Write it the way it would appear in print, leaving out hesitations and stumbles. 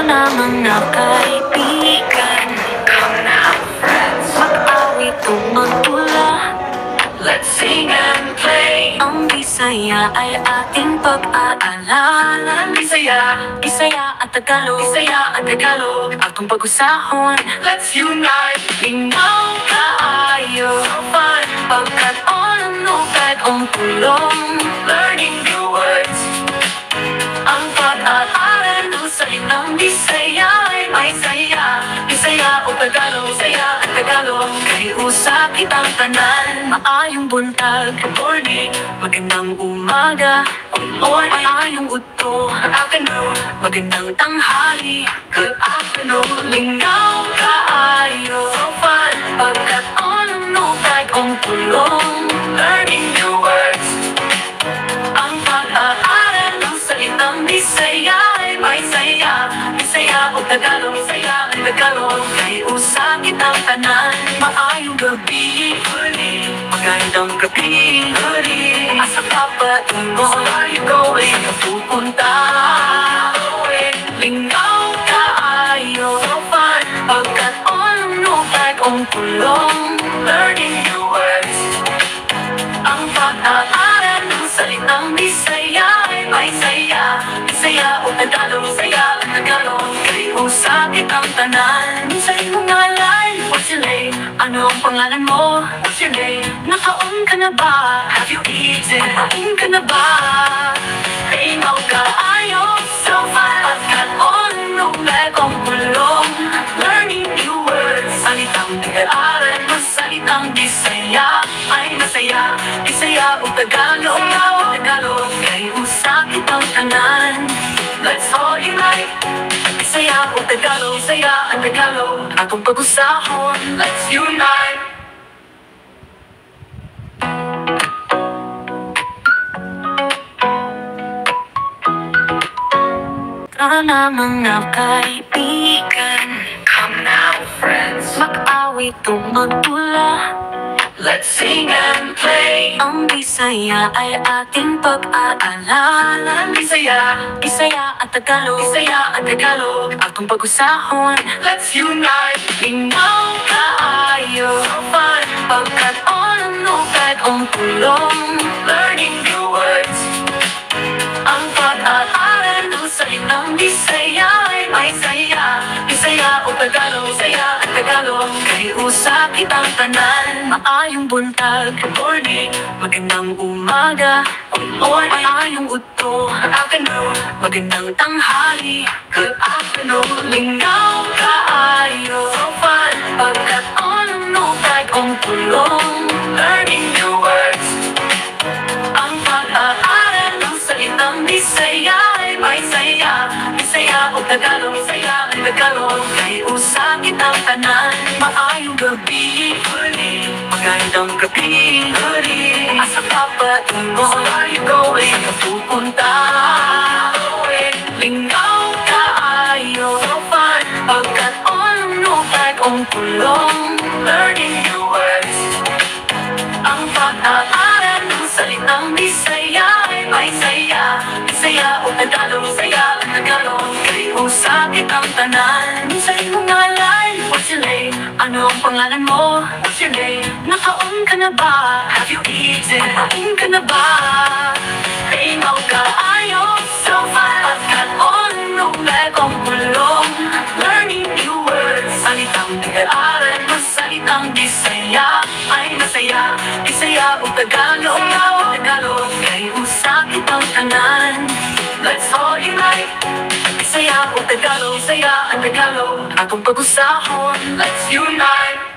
na mga kaibigan. Come now, friends, Mag-awit tungod pula. let's sing and play. Ang Bisaya ay ating pag-aalalan. Bisaya at Tagalog, atong pag-usahon. Let's unite, Lingaw kaayo, so fun, pagkat ano ang tulong. learning new words. Ang pag-aaral sa inang Bisaya ay may saya. Bisaya o Tagalog, kay usa kitang tanan. Maayong buntag, Morning, magandang umaga, maayong udto, afternoon, magandang tanghali. good afternoon. Lingaw kaayo, So fun, pagkat ano ang tulong. learning new words. Ang pag-aaral ng salitang Bisaya ay may saya. Bisaya o Tagalog, kay usa kitang tanan. Maayong gabi, magandang gabi, asa ka pa So where you going? pupunta. Lingaw kaayo, So fun, pagkat ano ang tulong. learning new words. Ang pag-aaral ng salitang Bisaya ay may saya. Bisaya o Tagalog, kay usa kitang tanan. Sa iyong ngalan, what's your name? Ano ang pangalan mo? What's your name? Nakaon ka na ba? Have you eaten? Kain ka na ba? Lingaw kaayo, So fun, pagkat ano ang tulong. learning new words. Salitang nag-aaral mo, salitang Bisaya ay masaya. Bisaya o Tagalog, kay usa kitang tanan. Let's all unite, Bisaya o Tagalog, atong pag-usahon. let's unite. Tara na mga kaibigan, Come now, friends, mag-awit tungod pula. let's sing and play. Ang Bisaya ay ating pag-aalalan. Bisaya at Tagalog, atong pag-usahon. Let's unite, Lingaw kaayo, so fun, pagkat ano ang tulong. learning new words. Ang pag-aaral ng salitang Bisaya ay may saya. Bisaya o Tagalog, kay usa kitang tanan. Maayong buntag, Morning, magandang umaga, maayong udto, afternoon, magandang tanghali. good afternoon. Lingaw kaayo, So fun, pagkat ano ang tulong. learning new words. Ang pag-aaral ng salitang Bisaya ay may saya. Bisaya o Tagalog, kay usa kitang tanan. Maayong gabi, magandang gabi, asa ka pa So where you going? pupunta. Lingaw kaayo, So fun, pagkat ano ang tulong. learning new words. Ang pag-aaral ng salitang Bisaya ay may saya. Bisaya o Tagalog, kay usa kitang tanan. Sa iyong ngalan, What's your name? ano ang pangalan mo? What's your name? Nakaon ka na ba? Have you eaten? Kain ka na ba? Lingaw kaayo, So fun, pagkat ano ang tulong. learning new words. Salitang nag-aaral mo, salitang Bisaya ay masaya. Bisaya o Tagalog, kay usa kitang tanan. Let's all unite, Bisaya o Tagalog, atong pag-usahon. let's unite.